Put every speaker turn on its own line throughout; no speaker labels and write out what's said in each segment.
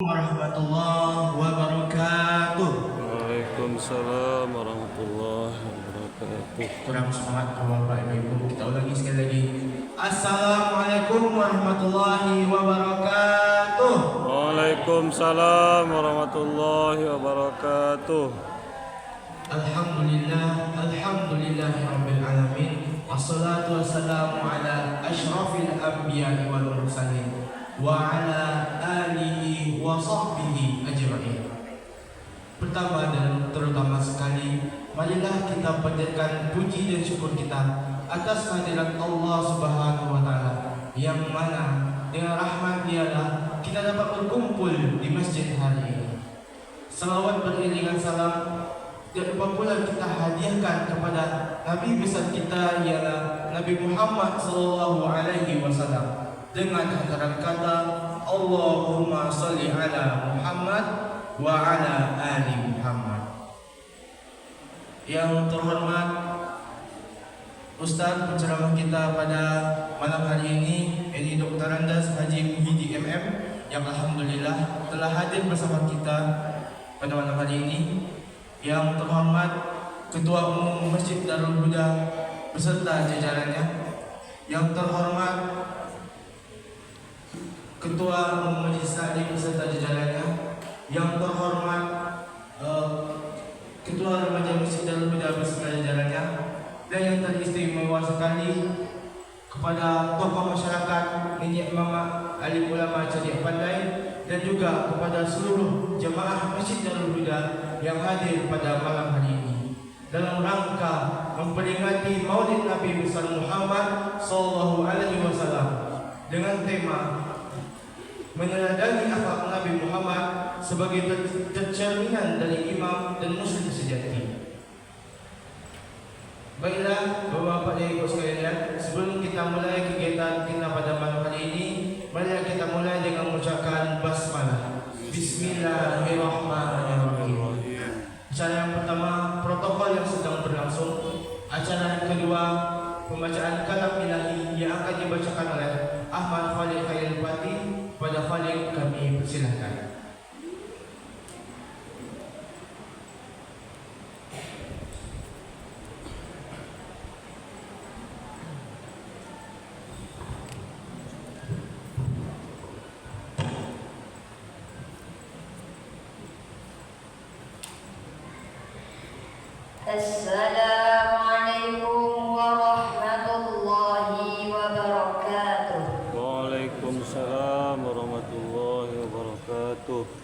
Warahmatullahi wabarakatuh.
Waalaikumsalam warahmatullahi wabarakatuh.
Kurang semangat kalau Bapak Ibu. Kita ulangi sekali lagi. Assalamualaikum warahmatullahi wabarakatuh.
Waalaikumsalam warahmatullahi wabarakatuh.
Alhamdulillahirabbil alamin. Wassalatu wassalamu ala asyrafil anbiya'i wal mursalin wa ala alihi wa sahbihi ajma'in. Pertama dan terutama sekali, marilah kita panjatkan puji dan syukur kita atas kehadiran Allah Subhanahu wa taala yang mana dengan rahmat Dialah kita dapat berkumpul di masjid hari ini. Salawat beriringan salam dan lupa pula kita hadiahkan kepada Nabi besar kita ialah Nabi Muhammad sallallahu alaihi wasallam dengan hantaran kata Allahumma shalli ala Muhammad wa ala ali Muhammad. Yang terhormat Ustaz penceramah kita pada malam hari ini, yaitu Dr. Andas Haji Muhyiddin MM, yang alhamdulillah telah hadir bersama kita pada malam hari ini. Yang terhormat Ketua Umum Masjid Darul Huda beserta jajarannya. Yang terhormat Ketua Umum Majelis Taklim beserta jajarannya. Yang terhormat Ketua Remaja Masjid Darul Huda beserta jajarannya. Dan yang teristimewa sekali kepada tokoh masyarakat, nenek mama, alim ulama cerdik pandai, dan juga kepada seluruh jemaah Masjid Darul Huda yang hadir pada malam hari ini dalam rangka memperingati Maulid Nabi besar Muhammad sallallahu alaihi wasallam dengan tema meneladani akhlak Nabi Muhammad sebagai cerminan dari imam dan muslim sejati. Baiklah Bapak dan Ibu sekalian, sebelum kita mulai kegiatan kita pada malam hari ini, mari kita mulai dengan mengucapkan basmalah. Bismillahirrahmanirrahim. Acara yang pertama, protokol yang sedang berlangsung. Acara yang kedua, pembacaan kalam ilahi yang akan dibacakan oleh Ahmad Khalil Khairul Fatih. Pada Khalil kami persilahkan.
Assalamualaikum warahmatullahi wabarakatuh.
Waalaikumsalam warahmatullahi wabarakatuh.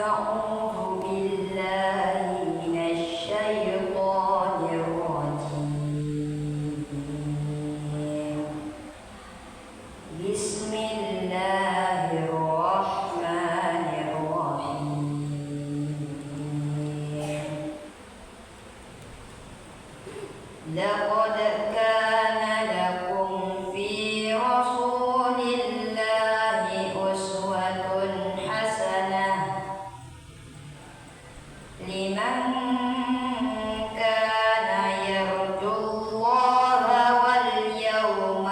أعوذ بالله من الشيطان الرجيم بسم الله الرحمن الرحيم لقد كان لكم في رسول الله أسوة حسنة لمن كان يرجو الله واليوم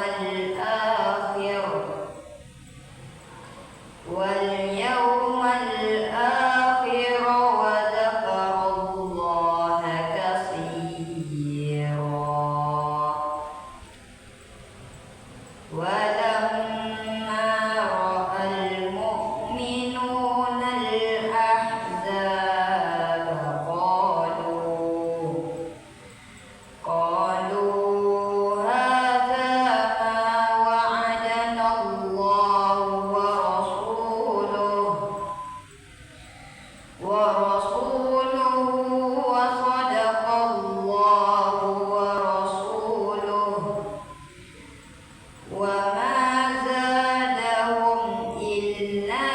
الآخر وذكر الله كثيرا ولما رأى المؤمنون الأحزاب قالوا هذا ما وعدنا الله ورسوله وصدق الله ورسوله وما زادهم إلا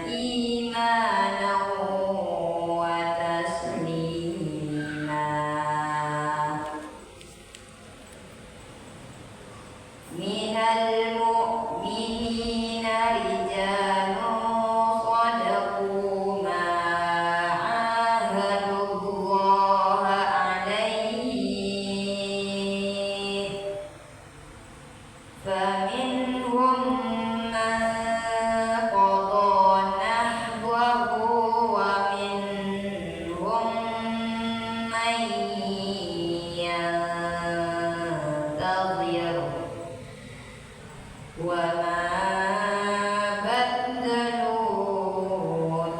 إيمانا وتسليما من المؤمنين رجال صدقوا ما عاهدوا الله عليه فمنهم من قضى نحبه ومنهم من ينتظر وما بدلوا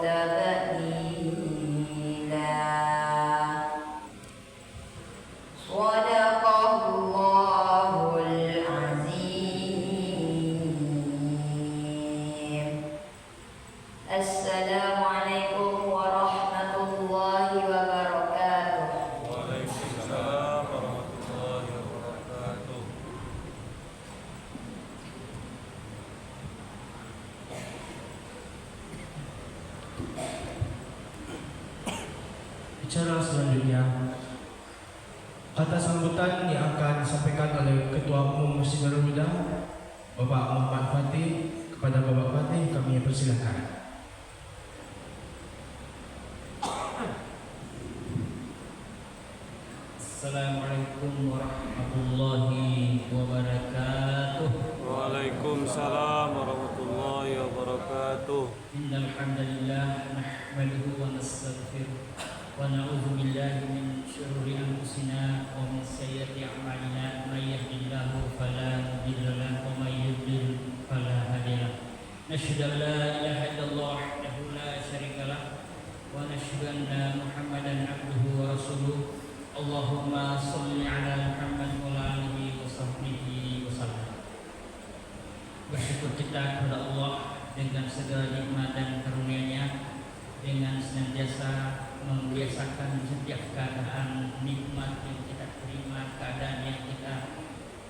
تبديلا صدق الله العظيم السلام عليكم ورحمة الله وبركاته.
Waalaikumsalam warahmatullahi wabarakatuh.
Bicara selanjutnya, kata sambutan yang akan disampaikan oleh Ketua Umum Masjid Darul Huda, Bapak Muhammad Fatih. Kepada Bapak Fatih kami persilakan.
Assalamualaikum warahmatullahi wabarakatuh.
Waalaikumsalam warahmatullahi wabarakatuh.
Innal hamdalillah nahmaduhu wa nastaghfiruh wa na'udzu billahi min shururi anfusina wa min sayyiati a'malina may yahdihillahu fala mudilla lahu wa may yudlil fala hadiya lahu. Nashhadu an la ilaha illallah wahdahu la syarika lahu wa nashhadu anna Muhammadan abduhu wa rasuluh. Allahumma sholli ala Muhammad wa ala alihi wa sahbihi wa sallam. Bersyukur kita kepada Allah dengan segala nikmat dan karunia-Nya, dengan senantiasa membiasakan setiap keadaan nikmat yang kita terima, keadaan yang kita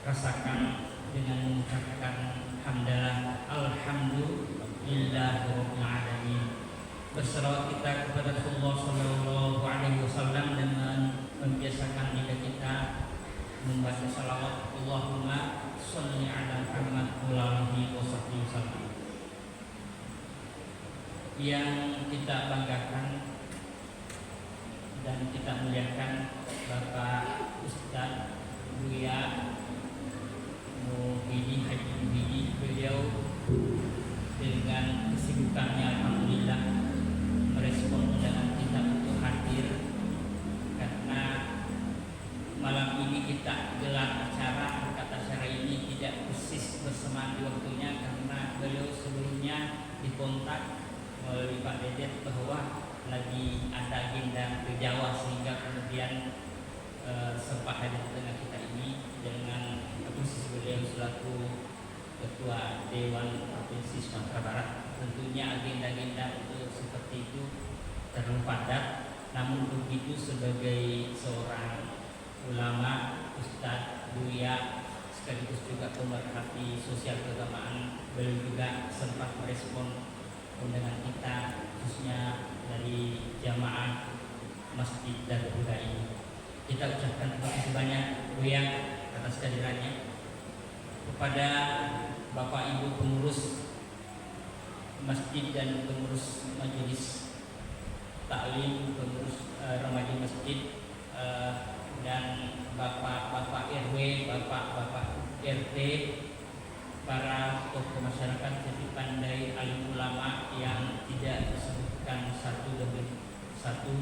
rasakan dengan mengucapkan hamdalah alhamdulillahirabbil alamin. Berselawat kita kepada Rasulullah sallallahu alaihi wasallam dengan membiasakan lidah kita membaca salawat Allahumma sholli ala Muhammad wa alihi wasallam. Yang kita banggakan dan kita muliakan Bapak Ustaz Buya Muhyiddin Haji Muhyiddin, beliau dengan kesibukannya alhamdulillah merespon undangan kita untuk hadir, karena malam ini kita gelar acara ini tidak persis bersamaan di waktunya, karena beliau sebelumnya dikontak melalui Pak Dedet bahwa lagi ada agenda ke Jawa, sehingga kemudian sempat hadir di tengah kita ini dengan posisi beliau selaku Ketua Dewan Provinsi Sumatera Barat. Tentunya agenda-agenda untuk seperti itu terlalu padat, namun begitu sebagai seorang ulama, ustadz, buya, sekaligus juga pemerhati sosial keagamaan, beliau juga sempat merespon undangan kita, khususnya dari jamaah Masjid Darul Huda ini. Kita ucapkan terima kasih banyak Buya atas kehadirannya. Kepada Bapak Ibu pengurus masjid dan pengurus majelis taklim, pengurus remaja masjid, dan Bapak-bapak RW, Bapak-bapak RT, para tokoh masyarakat, jadi pandai alim ulama yang tidak disebutkan satu demi satu.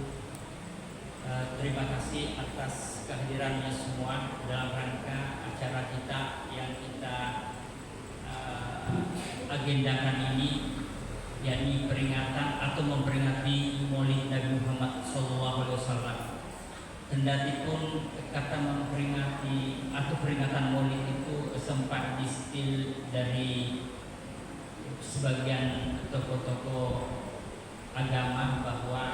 Terima kasih atas kehadirannya semua dalam rangka acara kita yang kita agendakan ini, yakni peringatan atau memperingati Maulid Nabi Muhammad SAW. Kendati pun kata memperingati atau peringatan Maulid itu sempat distil dari sebagian tokoh-tokoh agama bahwa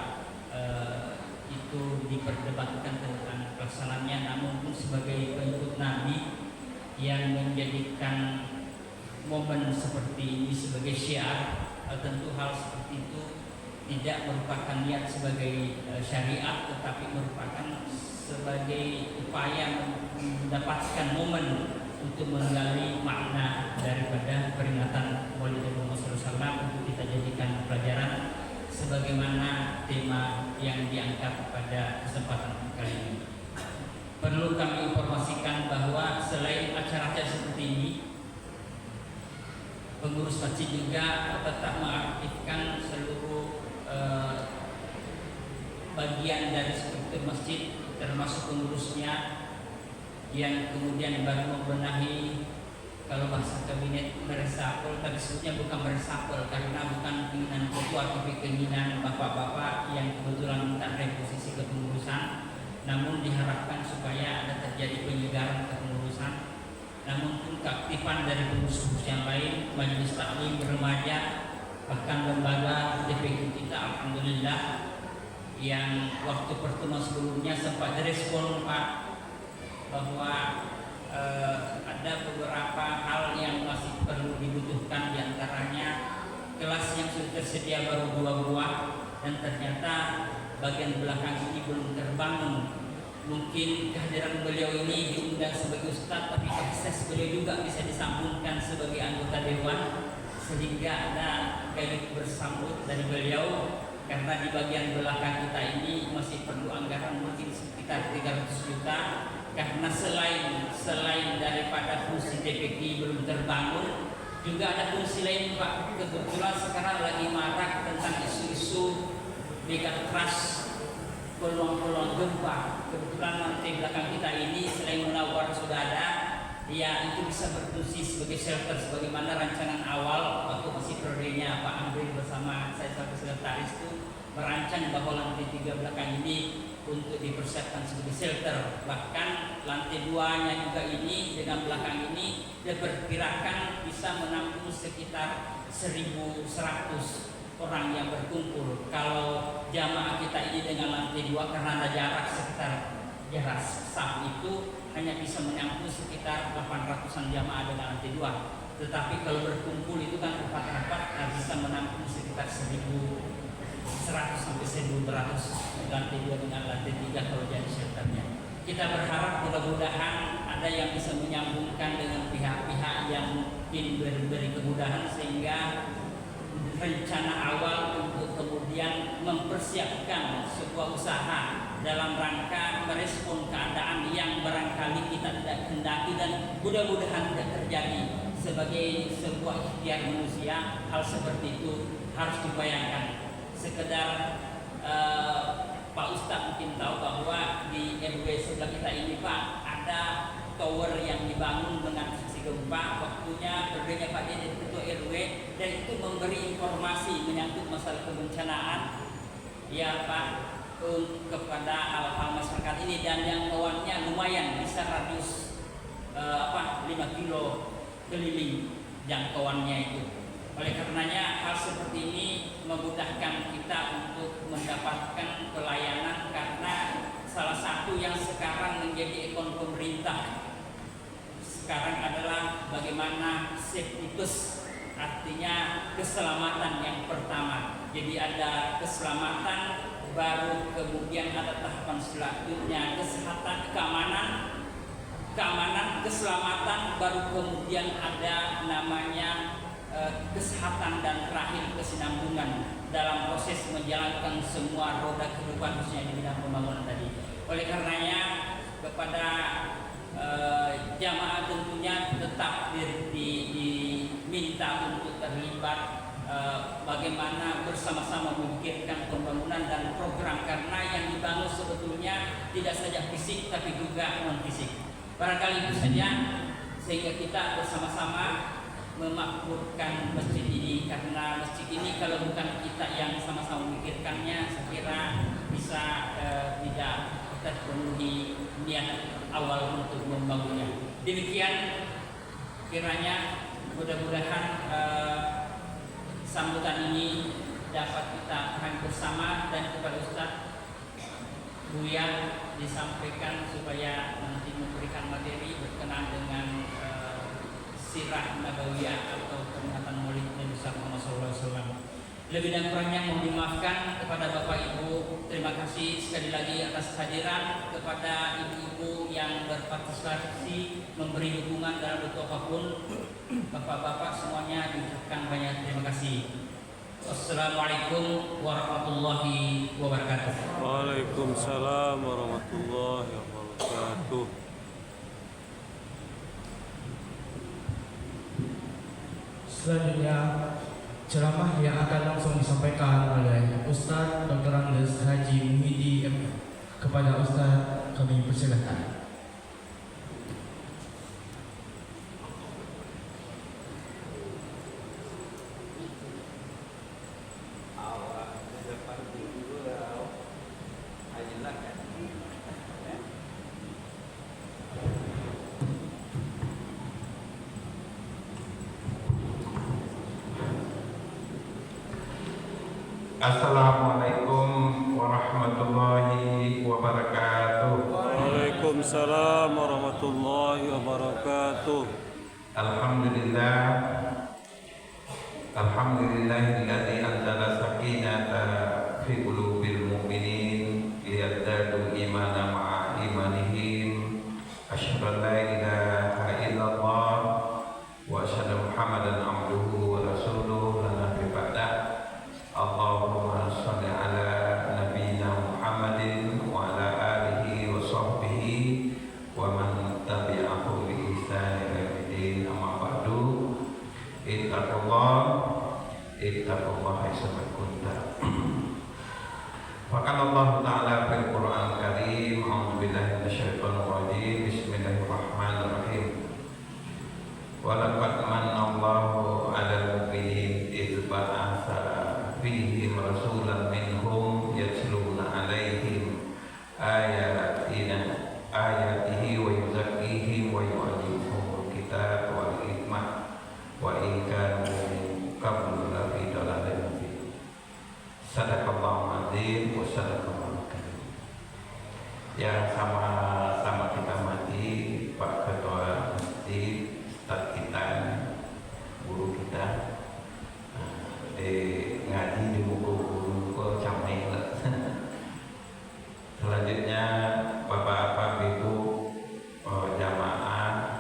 itu diperdebatkan tentang pelaksanaannya, namun pun sebagai pengikut Nabi yang menjadikan momen seperti ini sebagai syiar, tentu hal seperti itu tidak merupakan niat sebagai syariat, tetapi merupakan sebagai upaya mendapatkan momen untuk menggali makna daripada peringatan Maulid Nabi Muhammad SAW untuk kita jadikan pelajaran sebagaimana tema yang diangkat pada kesempatan kali ini. Perlu kami informasikan bahwa selain acara-acara seperti ini, pengurus masjid juga tetap mengaktifkan seluruh bagian dari struktur masjid, termasuk pengurusnya yang kemudian baru membenahi, kalau bahasa kabinet meresapel, tapi sebutnya bukan meresapel karena bukan keinginan ketua tapi keinginan bapak-bapak yang kebetulan minta reposisi kepengurusan, namun diharapkan supaya ada terjadi penyegaran kepengurusan. Namun pun keaktifan dari pengurus yang lain, majelis taklim remaja, bahkan lembaga DPQ kita, alhamdulillah, yang waktu pertemuan sebelumnya sempat direspon Pak bahwa ada beberapa hal yang masih perlu dibutuhkan, diantaranya kelas yang sudah tersedia baru 2 buah dan ternyata bagian belakang ini belum terbangun. Mungkin kehadiran beliau ini diundang sebagai ustadz, tapi akses beliau juga bisa disambungkan sebagai anggota dewan, sehingga ada garis bersambut dari beliau, karena di bagian belakang kita ini masih perlu anggaran mungkin sekitar 300 juta, karena selain daripada fungsi DPQ belum terbangun, juga ada fungsi lain Pak. Kebetulan sekarang lagi marak tentang isu-isu megatrust, peluang-peluang gempa. Kebetulan nanti belakang kita ini selain menawar sudah ada, ya itu bisa berfungsi sebagai shelter sebagaimana rancangan awal waktu masih periodenya Pak Amri bersama saya sebagai sekretaris itu merancang bahwa lantai 3 belakang ini untuk dipersiapkan sebagai shelter. Bahkan lantai 2-nya juga ini dengan belakang ini diperkirakan bisa menampung sekitar 1.100 orang yang berkumpul. Kalau jamaah kita ini dengan lantai 2 karena ada jarak sekitar jarak saf itu hanya bisa menampung sekitar 800-an jamaah dengan lantai 2. Tetapi kalau berkumpul itu kan rapat-rapat bisa menampung sekitar 1.100 sampai 1.200 lantai 2 dengan lantai 3 kalau jadi shelternya. Kita berharap mudah-mudahan ada yang bisa menyambungkan dengan pihak-pihak yang mungkin beri kemudahan sehingga rencana awal untuk kemudian mempersiapkan sebuah usaha dalam rangka merespon keadaan yang barangkali kita tidak kendaki dan mudah-mudahan tidak terjadi. Sebagai sebuah ikhtiar manusia, hal seperti itu harus dibayangkan. Sekedar Pak Ustadz mungkin tahu bahwa di RW sebelah kita ini Pak ada tower yang dibangun dengan fungsi gempa. Waktunya berbeda Pak jadi ketua RW dan itu memberi informasi menyangkut masalah kebencanaan ya Pak kepada hal-hal masyarakat ini, dan yang kawannya lumayan bisa radius 5 kilo keliling. jangkauannya itu. Oleh karenanya hal seperti ini memudahkan kita untuk mendapatkan pelayanan, karena salah satu yang sekarang menjadi ikon pemerintah sekarang adalah bagaimana safety first, artinya keselamatan yang pertama. Jadi ada keselamatan, baru kemudian ada tahapan selanjutnya kesehatan, keamanan, keselamatan, baru kemudian ada namanya kesehatan, dan terakhir kesinambungan dalam proses menjalankan semua roda kehidupan khususnya di bidang pembangunan tadi. Oleh karenanya kepada jamaah tentunya tetap diminta untuk terlibat bagaimana bersama-sama memikirkan pembangunan dan program, karena yang dibangun sebetulnya tidak saja fisik tapi juga non fisik. Barangkali itu saja, sehingga kita bersama-sama memakmurkan masjid ini, karena masjid ini kalau bukan kita yang sama-sama memikirkannya, saya kira bisa tidak terpenuhi niat awal untuk membangunnya. Demikian kiranya, mudah-mudahan sambutan ini dapat kita pahami bersama, dan kepada Ustaz Buya disampaikan supaya nanti memberikan materi berkenaan dengan sirah nabawiyah atau peringatan Maulid Nabi Muhammad SAW. Lebih dan kurangnya mohon dimaafkan kepada Bapak Ibu. Terima kasih sekali lagi atas kehadiran, kepada ibu-ibu yang berpartisipasi memberi dukungan dalam bentuk apapun. Bapak-bapak semuanya diucapkan banyak terima kasih. Wassalamualaikum warahmatullahi wabarakatuh.
Waalaikumsalam warahmatullahi wabarakatuh.
Selanjutnya ceramah yang akan langsung disampaikan oleh Ustaz Dr. Andes Haji Muhyiddin M. Kepada Ustaz kami persilakan.
Assalamualaikum warahmatullahi wabarakatuh.
Waalaikumsalam warahmatullahi wabarakatuh.
Alhamdulillahilladzi anzala sakinata fi qulubil mu'minin liyazdadu imanan ma'a imanihim. Asyhadu an la ilaha illallah wa asyhadu Muhammadan abduhu wa rasuluh la nabiyya ba'dah. Allahumma shalli ala nabiyyina Muhammadin wa ala alihi wa sahbihi wa man tabi'ahu bi ihsan ila yaumil amma ba'du. Ittaqullah haitsu kuntum. Wa qala Allah ta'ala fil Qur'an Karim, a'udzu billahi minasyaitonir rajim. Bismillahirrahmanirrahim. Wa laqad manna Allahu 'alal mu'minin idz ba'atsa fihim rasulan minhum yatluna 'alaihim ayatihi wa yuzakkihim wa yu'allimuhumul kitaba wal hikmah wa in kanu min qablu lafi dhalalin mubin. Sadaqallahu azim wa sadaqallahu karim. Yang sama-sama kita mati Pak Ketua Masjid, Ustaz kita, guru kita, ngaji di buku guru camai. Selanjutnya Bapak Ibu jamaah,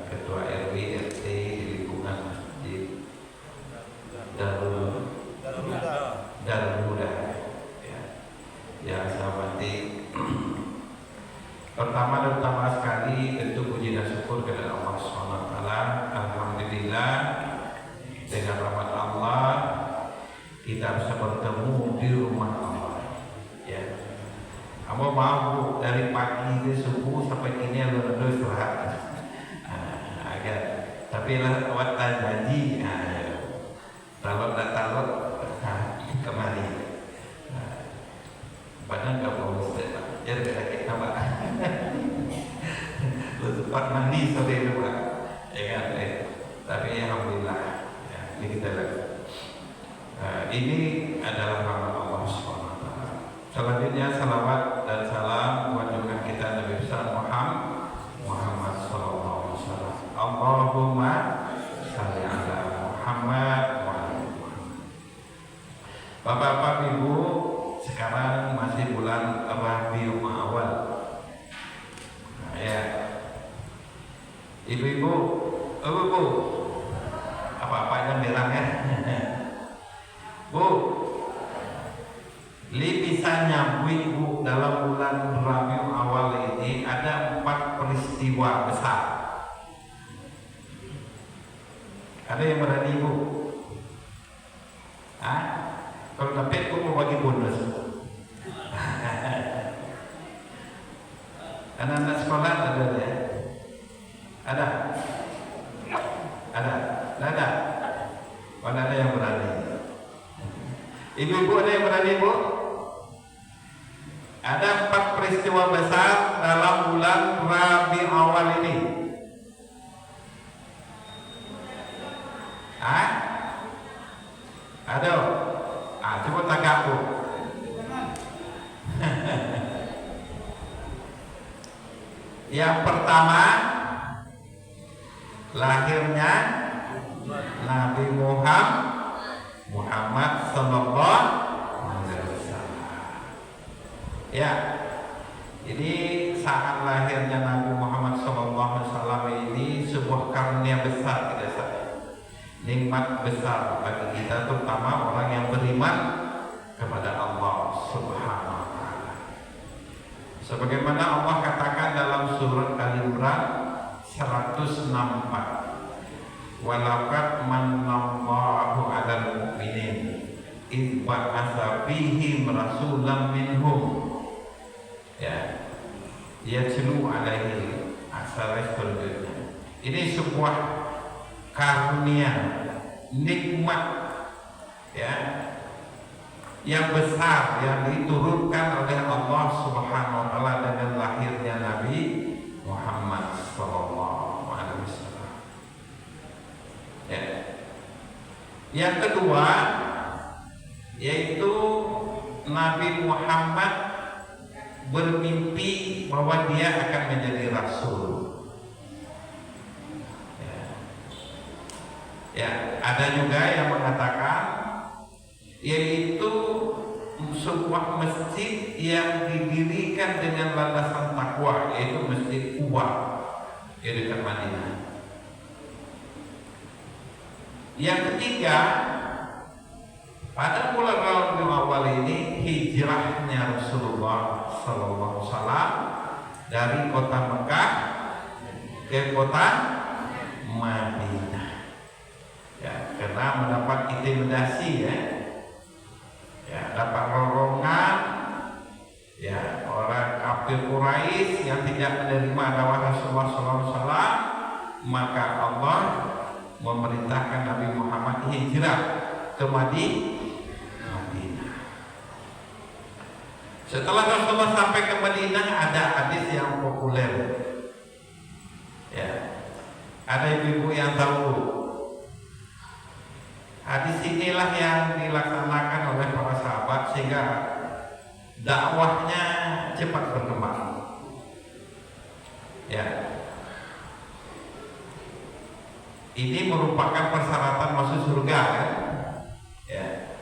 Ketua RW RT di lingkungan Masjid Darul Huda ya. Yang saya hormati, pertama dan utama sekali tentu puji dan syukur kepada Allah SWT. Alhamdulillah, dengan rahmat Allah kita bisa bertemu di rumah Allah. Ya, kamu mau dari pagi ke subuh sampai kini alur-alur istirahat. Agak, tapi lah watan haji. Talot kemari. Padahal nggak mau istirahat. Ya sakit nama. Lu cepat mandi sore dulu, ya kan? Tapi alhamdulillah ya, ini kita lihat. Ini adalah rahmat Allah SWT. Selanjutnya salawat dan salam buat junjungan kita Nabi besar Muhammad SAW. Allahumma shalli ala Muhammad wa ala Muhammad. Bapak-bapak, Ibu, sekarang masih bulan Rabiul Awal. Nah, ya. Ibu-ibu, apa-apanya bilang ya. Bu, lipisannya Bu, dalam bulan Rabiul Awal ini ada 4 peristiwa besar. Ada yang berani Bu? Hah? Kalau dapat Bu mau bagi bonus. Anak-anak sekolah ada ya? Ada? Ada? Mana ada yang berani? Ibu-ibu ada yang berani Bu? Ada 4 peristiwa besar dalam bulan Rabiul Awal ini. Hah? Ada? Coba tagak Bu. Yang pertama, lahirnya Nabi Muhammad sallallahu alaihi wasallam. Ya, ini saat lahirnya Nabi Muhammad sallallahu alaihi wasallam ini sebuah karunia besar kita sadar. Nikmat besar bagi kita, terutama orang yang beriman kepada Allah Subhanahu wa taala. Sebagaimana Allah katakan dalam surat Al-Imran 164, walaqad manallahu 'alal mu'minin idh ba'atsa fihim rasulan minhum ya yatlu 'alaihi asara selanjutnya. Ini sebuah karunia, nikmat ya yang besar yang diturunkan oleh Allah Subhanahu wa taala dengan lahirnya Nabi Muhammad sallallahu alaihi wasallam. Ya. Yang kedua yaitu Nabi Muhammad bermimpi bahwa dia akan menjadi rasul. Ya, ada juga yang mengatakan yaitu sebuah masjid yang didirikan dengan landasan takwa, yaitu Masjid Quba di dekat Madinah. Yang ketiga, pada bulan Rabiul Awal ini hijrahnya Rasulullah sallallahu alaihi wasallam dari kota Mekah ke kota Madinah. Ya, karena mendapat intimidasi ya, dapat rorongan ya orang kafir Quraisy yang tidak menerima dakwah Rasulullah SAW, maka Allah memerintahkan Nabi Muhammad hijrah ke Madinah. Setelah Rasulullah sampai ke Madinah, ada hadis yang populer ya, ada ibu-ibu yang tahu. Hadis inilah yang dilaksanakan oleh para sahabat sehingga dakwahnya cepat berkembang. Ya. Ini merupakan persyaratan masuk surga kan? Ya.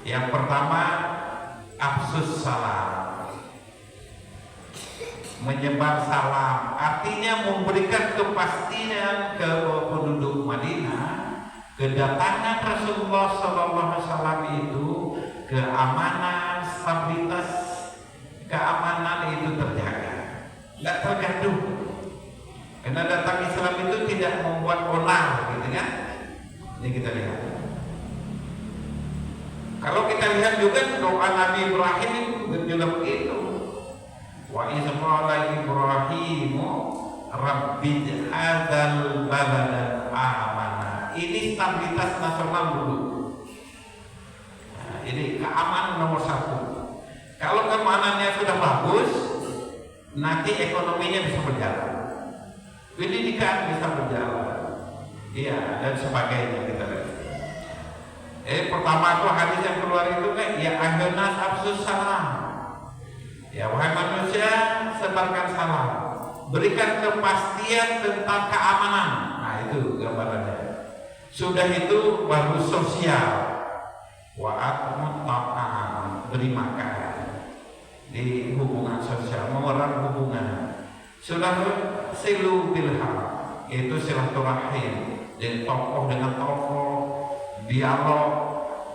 Yang pertama, afsus salam. Menyebar salam, artinya memberikan kepastian ke penduduk Madinah. Kedatangan Rasulullah SAW itu keamanan, stabilitas, keamanan itu terjaga, tidak tergaduh. Karena datang Islam itu tidak membuat onar, gitu kan? Ini kita lihat. Kalau kita lihat juga doa Nabi Ibrahim itu juga begitu. Wa izqala Ibrahimu Rabbij hadzal balada amana. Ini stabilitas nasional dulu. Nah, ini keamanan nomor 1. Kalau keamanannya sudah bagus, nanti ekonominya bisa berjalan, pendidikan bisa berjalan, Iya, dan sebagainya kita lihat. Pertama tuh hadis yang keluar itu kan, ya ayyuhan nas afsus salam. Ya wahai manusia, sebarkan salam. Berikan kepastian tentang keamanan. Nah itu gambarannya. Sudah itu baru sosial. Wa'at ta'am, beri makan di hubungan sosial, memerangi hubungan. Sudah silu bilham, itu silaturahim, dari tokoh dengan tokoh, dialog,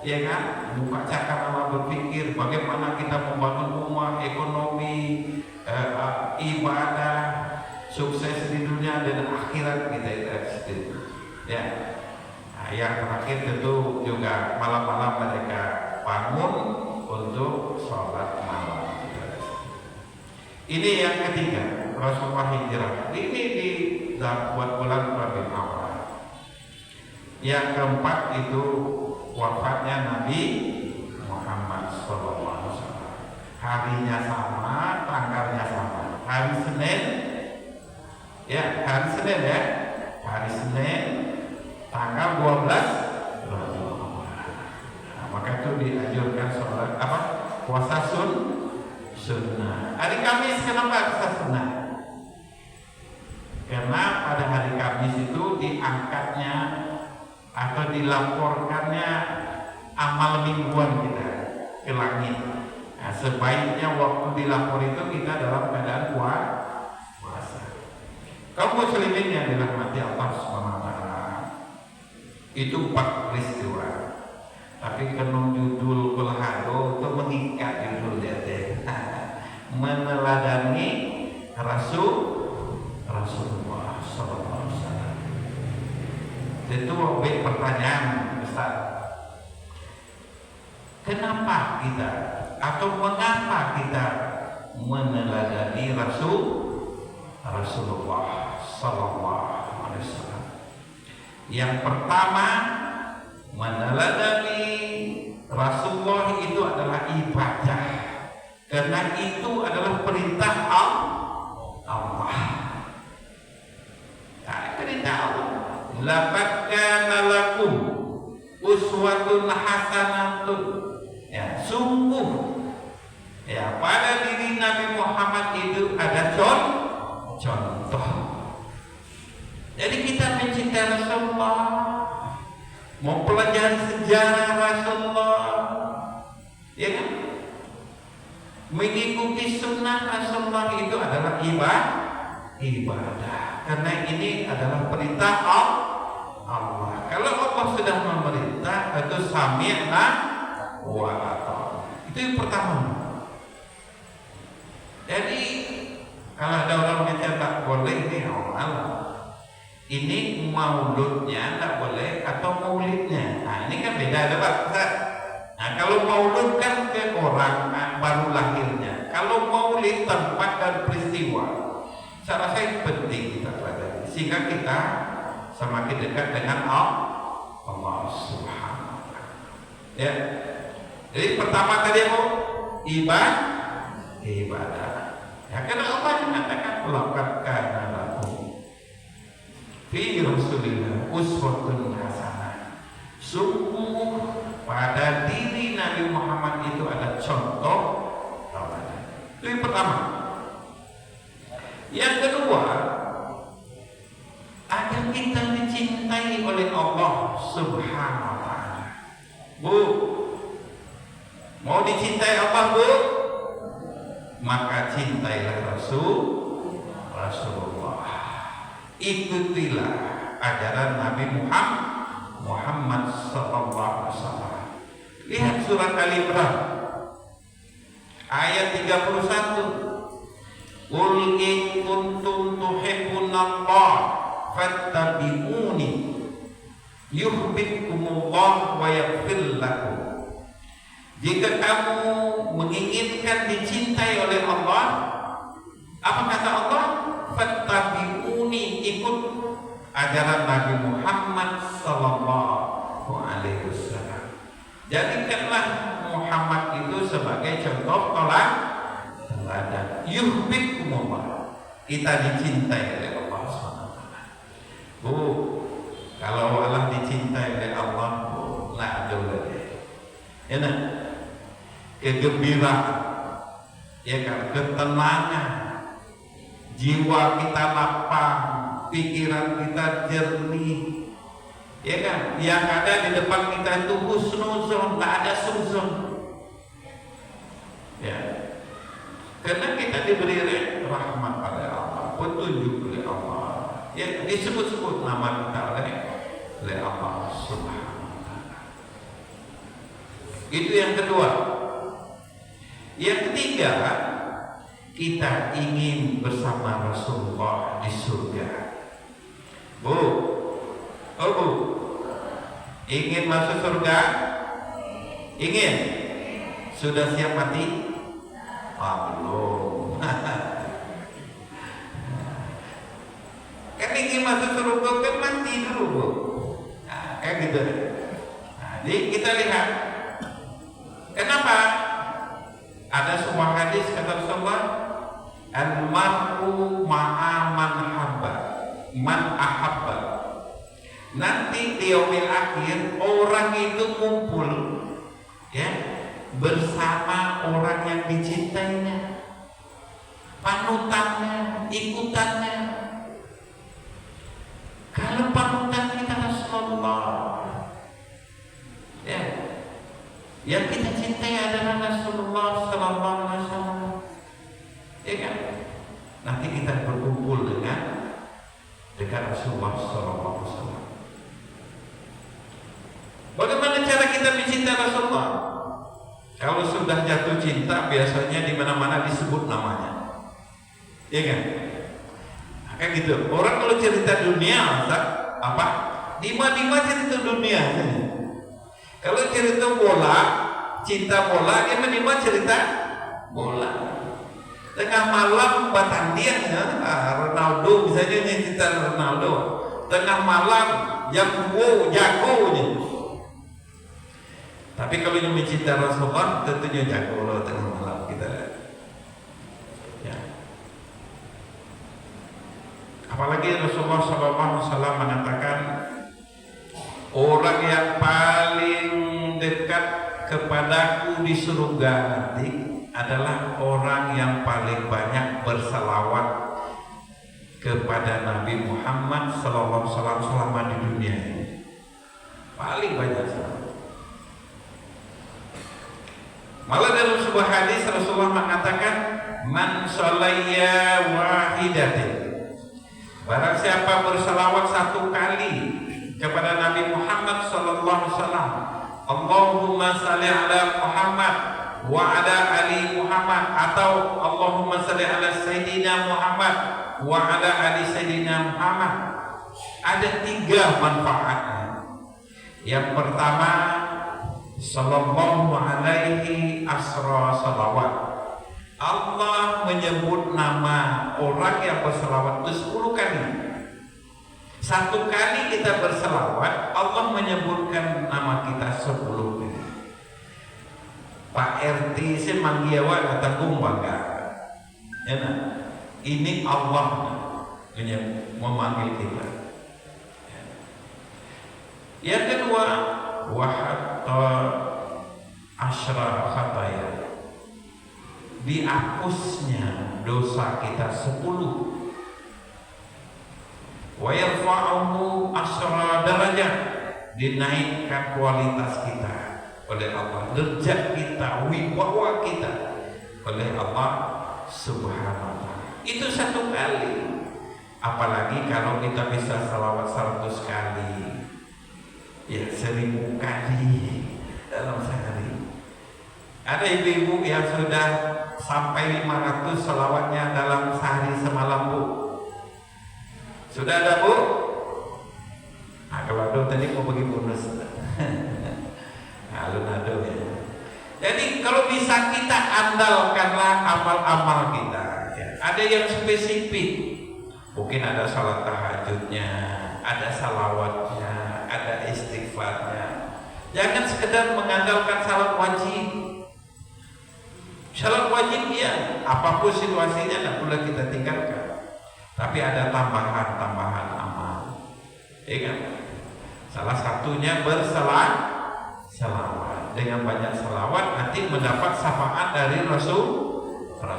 ya kan, buka cakap sama berpikir bagaimana kita membangun umat, ekonomi, ibadah, sukses di dunia dan akhirat kita itu. Ya, nah, yang terakhir tentu juga malam-malam mereka bangun untuk sholat malam. Ini yang ketiga, Rasulullah hijrah. Ini di bulan Rabiul Awal. Yang keempat itu wafatnya Nabi Muhammad SAW. Harinya sama, tanggalnya sama. Hari Senin, ya hari Senin ya, hari Senin, tanggal 12 Rabiul Awal. Nah, maka itu dianjurkan sholat apa? Puasa sunnah. Hari Kamis kenapa puasa sunnah? Karena pada hari Kamis itu diangkatnya atau dilaporkannya amal mingguan kita ke langit. Nah, sebaiknya waktu dilapor itu kita dalam keadaan puasa. Kaum muslimin yang dirahmati Allah SWT, itu 4 peristiwa. Tapi kenung judul kulhado itu mengikat judulnya deh. Meneladani Rasulullah SAW. Itu pertanyaan besar. Kenapa kita atau mengapa kita meneladani Rasulullah SAW? Yang pertama, meneladani Rasulullah itu adalah ibadah, karena itu adalah perintah Allah. Nah, perintah Allah. Laqad kana lakum uswatun hasanatun. Ya, sungguh ya pada diri Nabi Muhammad itu ada contoh. Jadi kita mencintai Rasulullah, mempelajari sejarah Rasulullah, ya kan? Mengikuti sunnah Rasulullah itu adalah ibadah. Karena ini adalah perintah Allah. Kalau Allah sudah memerintah, itu sami'na wa ata'na. Itu yang pertama. Jadi kalau ada orang yang tak boleh, ini Allah. Ini mauludnya tak boleh atau maulidnya. Nah ini kan beda ada Pak. Nah kalau maulud kan ke orang baru lahirnya. Kalau maulid tempat dan peristiwa. Saya rasa penting kita pelajari sehingga kita semakin dekat dengan Allah Subhanahu wa Ta'ala. Ya. Jadi pertama tadi apa? Ibadah. Ya karena Allah mengatakan laqad kana lakum fi Rasulillah uswatun hasanah. Sungguh pada diri Nabi Muhammad itu ada contoh tauladan. Itu yang pertama. Yang kedua, agar kita dicintai oleh Allah Subhanahu wa Ta'ala. Bu, mau dicintai Allah, Bu? Maka cintailah Rasulullah. Ikutilah ajaran Nabi Muhammad SAW. Lihat surat Al-Imran ayat 31. Qul in kuntum tuhibbunallah fattabi'uni yuhibbukumullah wa yaghfir lakum. Jika kamu menginginkan dicintai oleh Allah, apa kata Allah? Fattabi'uni, ikut ajaran Nabi Muhammad sallallahu alaihi wasallam. Jadikanlah Muhammad itu sebagai contoh teladan. Yuhibbukumullah, kita dicintai oleh Allah SWT. Bu, Kalau Allah dicintai oleh Allah, nah ada lagi. Ya nah, kegembiraan, ya kan, ketenangan, jiwa kita lapang, pikiran kita jernih, ya kan. Yang ada di depan kita itu husnuzon, tak ada suzon. Ya, karena kita diberi rahmat oleh Allah, petunjuk oleh Allah. Ya, disebut-sebut nama kita oleh Allah Subhanahu wa Ta'ala. Itu yang kedua. Yang ketiga, kita ingin bersama Rasulullah di surga. Bu, oh bu, ingin masuk surga? Ingin? Sudah siap mati? Belum. Kan ingin masuk surga kan mati dulu bu. Nah, kayak gitu. Nah, jadi kita lihat kenapa ada sebuah hadis kata Rasulullah, al-mar'u ma'a man habba, man ahabba. Nanti di yaumil akhir orang itu kumpul ya bersama orang yang dicintainya, panutannya, ikutannya. Kalau panutan kita Rasulullah, ya, yang kita cintai adalah Rasulullah Sallallahu Alaihi Wasallam, ya kan? Nanti kita berkumpul dengan Rasulullah Sallallahu Alaihi Wasallam. Bagaimana cara kita mencintai Rasulullah? Kalau sudah jatuh cinta, biasanya di mana-mana disebut namanya, ya kan? Kayak gitu. Orang kalau cerita dunia, apa? Lima cerita dunia. Kalau cerita bola, cinta bola, dia menimba cerita bola. Tengah malam bertanding ya, Ronaldo misalnya cerita Ronaldo. Tengah malam jago. Tapi kalau yang mencinta Rasulullah, tentunya jago tengah malam kita. Ya. Apalagi Rasulullah SAW mengatakan orang yang paling dekat kepadaku di surga nanti adalah orang yang paling banyak bersalawat kepada Nabi Muhammad SAW selama di dunia ini. Paling banyak salawat. Malah dalam sebuah hadis Rasulullah mengatakan, man sholaya wahidatin, barang siapa bersalawat satu kali kepada Nabi Muhammad sallallahu alaihi wasallam, Allahumma shalli ala Muhammad wa ala ali Muhammad, atau Allahumma shalli ala Sayyidina Muhammad wa ala ali Sayyidina Muhammad, ada 3 manfaatnya. Yang pertama, sallallahu alaihi asra salawat, Allah menyebut nama orang yang berselawat itu 10 kali. Satu kali kita berselawat, Allah menyebutkan nama kita 10 kali. Pak RT semanggiawa datang bangga. Ya nah, ini Allah memanggil kita. Yang kedua, wahatta asyra khataya, dihapusnya dosa kita 10. Wa yarfa'uhu asyra darajat, dinaikkan kualitas kita oleh Allah, derajat kita, wibawa kita oleh Allah Subhanahu wa Ta'ala. Itu 1 kali. Apalagi kalau kita bisa salawat 100 kali, ya 1000 kali dalam sehari. Ada ibu-ibu yang sudah sampai 500 salawatnya dalam sehari semalam, Bu. Sudah ada, Bu? Nah, kalau ada tadi mau bagi bonus. Alun-alun ya. Jadi kalau bisa kita andalkanlah amal-amal kita. Ya. Ada yang spesifik. Mungkin ada salat tahajudnya, ada salawatnya, ada istighfarnya. Jangan sekedar mengandalkan salat wajib. Salat wajib ya, apapun situasinya tidak boleh kita tinggalkan. Tapi ada tambahan amal, ya kan? Salah satunya selawat. Dengan banyak selawat nanti mendapat syafaat dari Rasulullah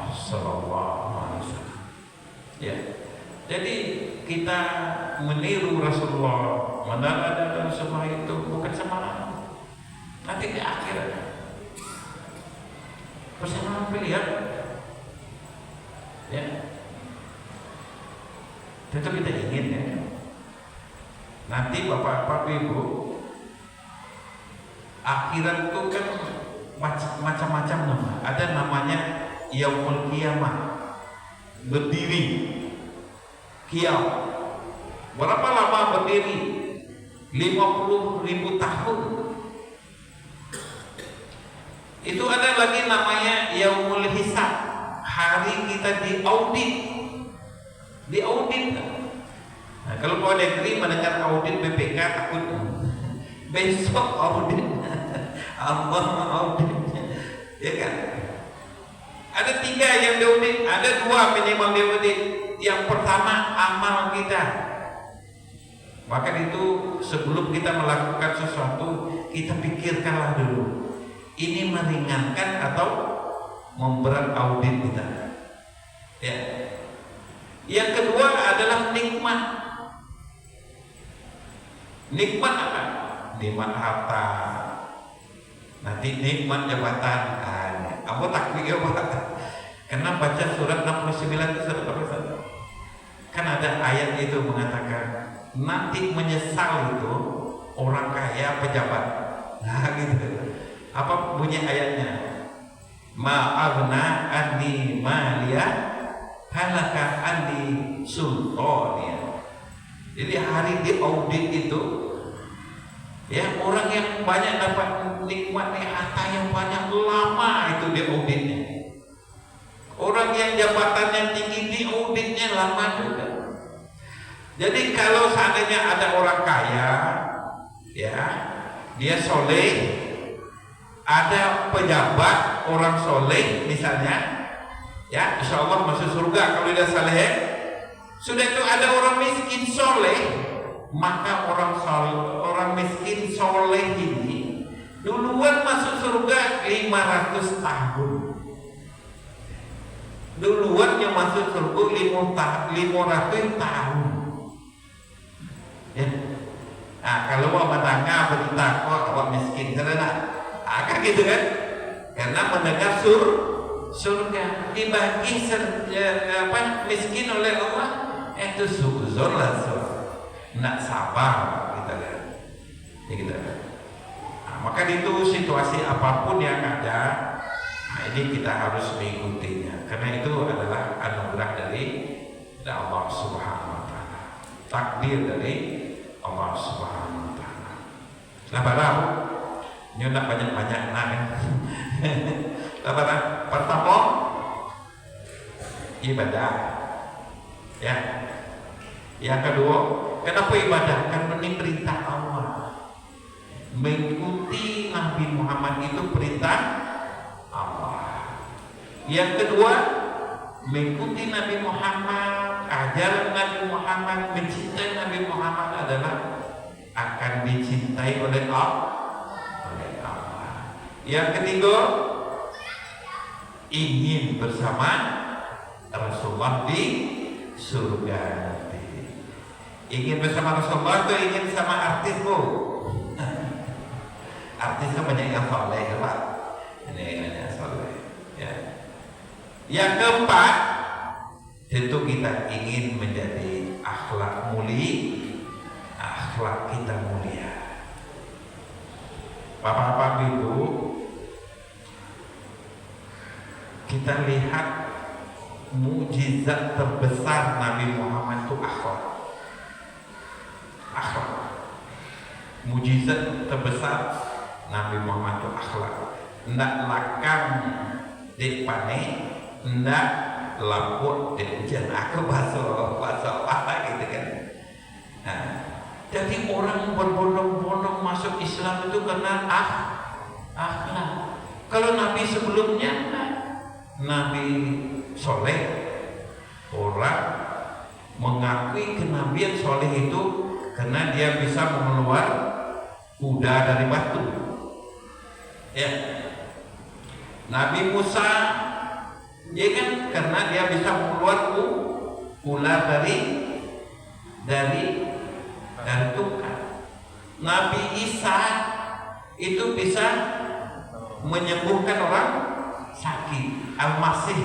Sallallahu Alaihi Wasallam. Ya. Jadi kita meniru Rasulullah, menara Rasulullah itu bukan sembarangan. Nanti di akhirat bersama pilihan, ya. Tentu kita ingin ya. Nanti bapak ibu, akhirat itu kan macam-macam nama. Ada namanya Yaumul Qiyamah, berdiri kiam. Berapa lama berdiri? 50.000 tahun. Itu ada lagi namanya Yaumul Hisab, hari kita diaudit. Nah, kalau Pak Negeri mendengar audit BPK takut besok audit Allah audit, ya kan? Ada 3 yang diaudit, ada 2 minimal diaudit. Yang pertama amal kita. Maka itu sebelum kita melakukan sesuatu, kita pikirkanlah dulu, ini meringankan atau memberat audit kita. Ya. Yang kedua adalah nikmat. Nikmat apa? Nikmat harta. Nanti nikmat jabatan. Kamu takut ya Pak? Karena baca surat 69 itu surat apa? Kan ada ayat itu mengatakan nanti menyesal itu orang kaya pejabat. Nah gitu. Apa bunyi ayatnya? Ma'aghna anni maliya halaka anni sultaniya. Jadi hari di audit itu, ya, orang yang banyak dapat nikmat harta yang banyak lama itu di auditnya. Orang yang jabatannya tinggi di auditnya lama juga. Jadi kalau seandainya ada orang kaya, ya, dia soleh, ada pejabat orang soleh misalnya, ya, insya Allah masuk surga kalau dia soleh. Sudah itu ada orang miskin soleh, maka orang miskin soleh ini duluan masuk surga 500 tahun. Duluan yang masuk surga 500 tahun. Ya. Nah, kalau mau menangga berita kok awak miskin karena akan gitu kan? Karena mendengar surga dibagi miskin oleh Allah itu suzon lah, nak sabar kita lihat. Ya kita. Nah, maka itu situasi apapun yang ada, nah ini kita harus mengikutinya karena itu adalah anugerah dari Allah Subhanahu wa taala. Takdir dari Allah Subhanahu wa taala. Labarang nyonak banyak-banyak nak. Labarang pertama ibadah. Ya. Yang kedua, kenapa ibadah? Karena ini perintah Allah. Mengikuti Nabi Muhammad itu perintah Allah. Yang kedua, mengikuti Nabi Muhammad, ajaran Nabi Muhammad, mencintai Nabi Muhammad adalah akan dicintai oleh Allah. Yang ketiga, ingin bersama Rasulullah di surga nanti. Ingin bersama Rasulullah itu ingin sama artis bu. Artis kan banyak yang soleh ya Pak. Ini yang soleh. Ya. Yang keempat, tentu kita ingin menjadi akhlak mulia, akhlak kita mulia. Bapak-bapak Ibu, kita lihat mukjizat terbesar Nabi Muhammad itu akhlak. Akhlak. Mukjizat terbesar Nabi Muhammad itu akhlak. Ndak lakang di pane, ndak laput di hujan. Aku bahasa apa gitu kan. Nah, jadi orang berbondong-bondong masuk Islam itu karena akhlak. Kalau Nabi sebelumnya, Nabi soleh, orang mengakui kenabian soleh itu karena dia bisa mengeluar kuda dari batu. Ya. Nabi Musa, ya kan, karena dia bisa mengeluar ular dari tukang. Nabi Isa itu bisa menyembuhkan orang sakit. Al-Masih,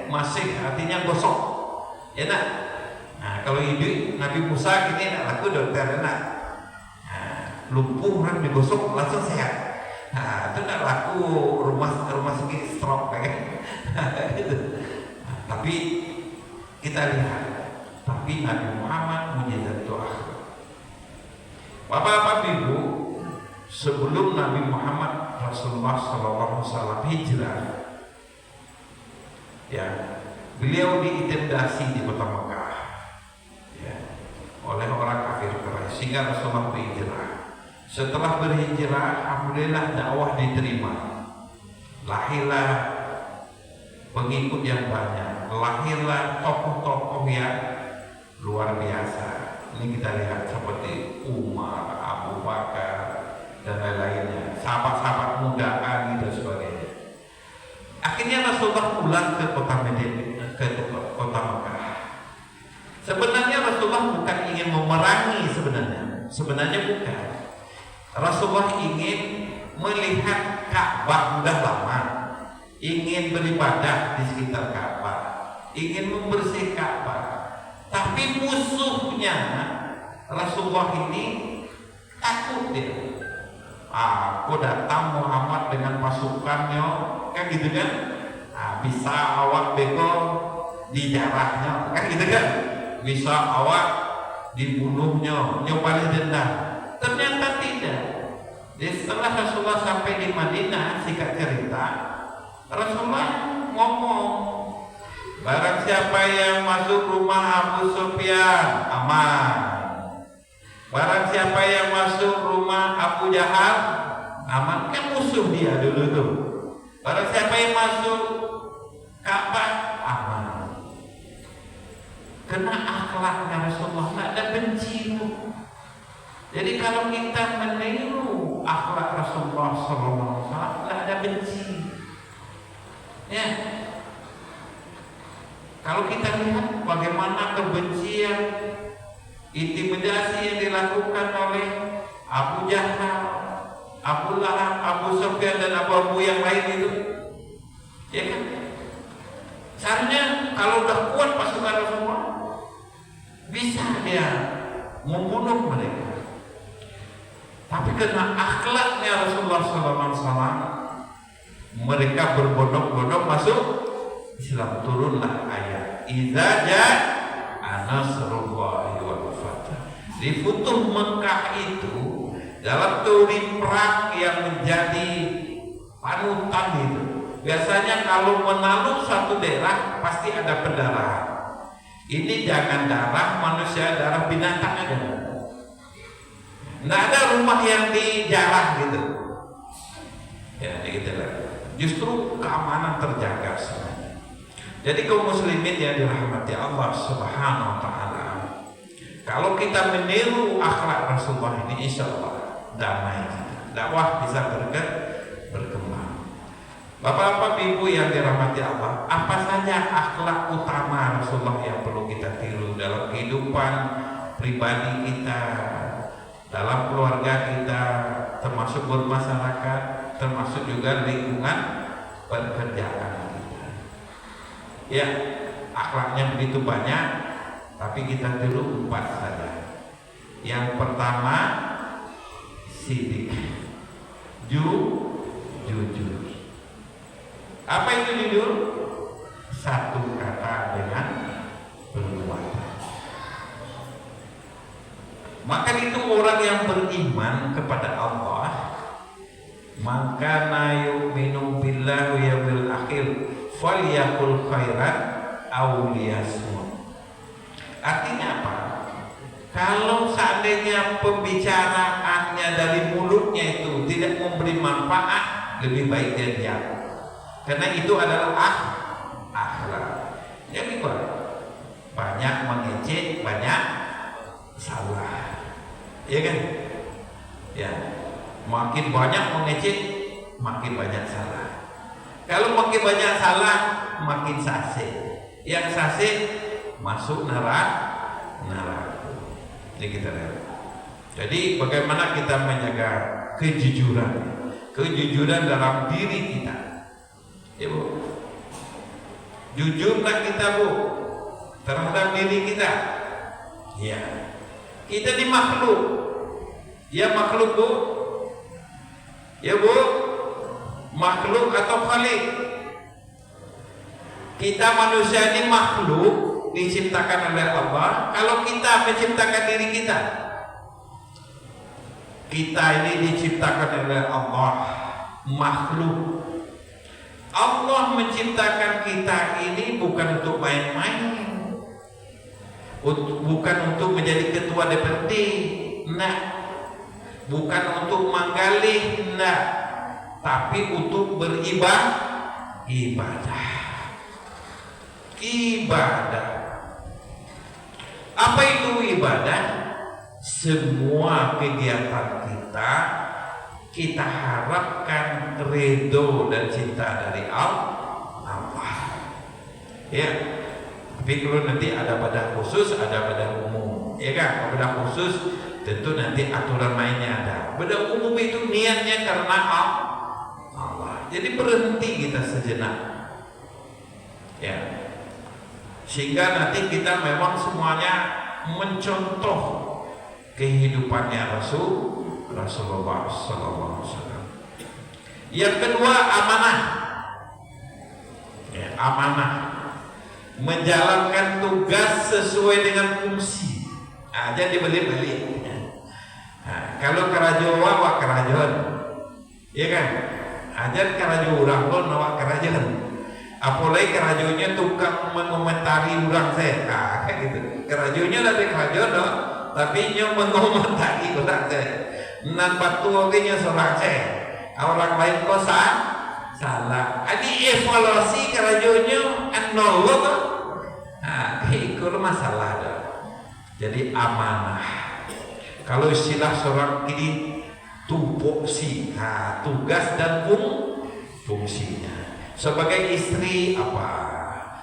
Masih artinya gosok. Ya nak. Nah, kalau hidup Nabi Musa gini nak laku dokter nak. Nah, lumpuh kan digosok langsung sehat. Nah, itu nak laku rumah sakit stroke kan. Gitu. Tapi kita lihat, tapi Nabi Muhammad mujizat itu akhlak. Bapak-bapak Ibu, sebelum Nabi Muhammad Rasulullah SAW hijrah, ya, beliau diintimidasi di kota Mekah, ya, oleh orang kafir Quraisy, sehingga Rasulullah berhijrah. Setelah berhijrah, alhamdulillah dakwah diterima. Lahirlah pengikut yang banyak, lahirlah tokoh-tokoh yang luar biasa. Ini kita lihat seperti Umar, Abu Bakar, dan lain-lainnya, sahabat-sahabat muda Ali dan sebagainya. Akhirnya Rasulullah pulang ke kota Madinah, ke kota Mekah. Sebenarnya Rasulullah bukan ingin memerangi, sebenarnya bukan. Rasulullah ingin melihat Ka'bah sudah lama, ingin beribadah di sekitar Ka'bah, ingin membersihkan Ka'bah. Tapi musuhnya Rasulullah ini takut dia. Aku datang Muhammad dengan pasukannya, kan gitu kan? Bisa awak bego di jarahnya, kan gitu kan? Bisa awak dibunuhnya, nyobain dendam. Ternyata tidak. Jadi setelah Rasulullah sampai di Madinah, singkat cerita, Rasulullah ngomong, barang siapa yang masuk rumah Abu Sufyan aman. Barang siapa yang masuk rumah Abu Jahal aman, kan musuh dia dulu tuh. Barang siapa yang masuk Ka'bah aman. Karena akhlaknya Rasulullah tidak ada benci. Jadi kalau kita meniru akhlak Rasulullah SAW, tidak ada benci. Ya. Kalau kita lihat bagaimana kebencian, intimidasi yang dilakukan oleh Abu Jahal, Abu Lahab, Abu Sufyan dan Abu yang lain itu, ya kan? Seharusnya kalau udah kuat pasukan Rasulullah, bisa dia membunuh mereka. Tapi karena akhlaknya Rasulullah SAW, mereka berbondong-bondong masuk Islam. Turunlah ayat Idza jaa nasrullahi wal fath. Di Futuh Mekah itu, dalam teori perang yang menjadi panutan itu, biasanya kalau menakluk satu daerah pasti ada pendarahan. Ini jangan darah manusia, darah binatang aja. Nggak ada rumah yang dijarah gitu. Ya, gitu lah. Justru keamanan terjaga sebenarnya. Jadi kaum muslimin yang dirahmati Allah Subhanahu wa taala, kalau kita meniru akhlak Rasulullah ini, insya Allah damai kita. Dakwah bisa berkembang. Bapak-bapak ibu yang dirahmati Allah, apa saja akhlak utama Rasulullah yang perlu kita tiru dalam kehidupan pribadi kita, dalam keluarga kita, termasuk bermasyarakat, termasuk juga lingkungan pekerjaan kita. Ya, akhlaknya begitu banyak, tapi kita tiru 4 saja. Yang pertama, sidik, jujur. Apa itu jujur? Satu kata dengan perbuatan. Maka itu orang yang beriman kepada Allah, maka yu'minu billahi wa yawmil akhir falyaqul khairan aw liyasmut. Artinya apa? Kalau seandainya pembicaraannya dari mulutnya itu tidak memberi manfaat, lebih baik dia diam. Karena itu adalah akhlak. Jadi banyak mengejek, banyak salah. ya kan? Ya, makin banyak mengecek, makin banyak salah. Kalau makin banyak salah, makin sase. Yang sase masuk neraka. Ini kita lihat. Jadi bagaimana kita menjaga kejujuran dalam diri kita, ya Bu. Jujurlah kita Bu terhadap diri kita. Ya, kita di makhluk. Ya makhluk Bu. Ya Bu, makhluk atau khalik. Kita manusia ini makhluk diciptakan oleh Allah. Kalau kita menciptakan diri kita, kita ini diciptakan oleh Allah, makhluk. Allah menciptakan kita ini bukan untuk main-main, bukan untuk menjadi ketua DPRD, nah, bukan untuk menggalih, nah, tapi untuk beribadah. Ibadah. Apa itu ibadah? Semua kegiatan kita harapkan ridho dan cinta dari Allah. Ya. Tapi kalau nanti ada badan khusus, ada badan umum, ya kan? Badan khusus tentu nanti aturan mainnya ada. Badan umum itu niatnya karena Allah. Jadi berhenti kita sejenak. Ya. Sehingga nanti kita memang semuanya mencontoh kehidupannya Rasulullah SAW. Yang kedua, amanah. Ya, amanah, menjalankan tugas sesuai dengan fungsi. Aja dibeli-beli. Nah, kalau kerajo wak kerajon, ya kan? Aja kerajo urang lo nawak kerajon. Apalagi kerajonya tukang mengomentari urang saya, kayak gitu. Kerajonya dari kerajon, no? Tapi nya mengomentari urang saya. Nan batu oge seorang saya, orang lain kok salah. Adi evaluasi kerajonya nol loh. Nah, itu masalah dah. Jadi amanah. Kalau istilah seorang ini tupoksi, nah, tugas dan fungsinya. Sebagai istri apa?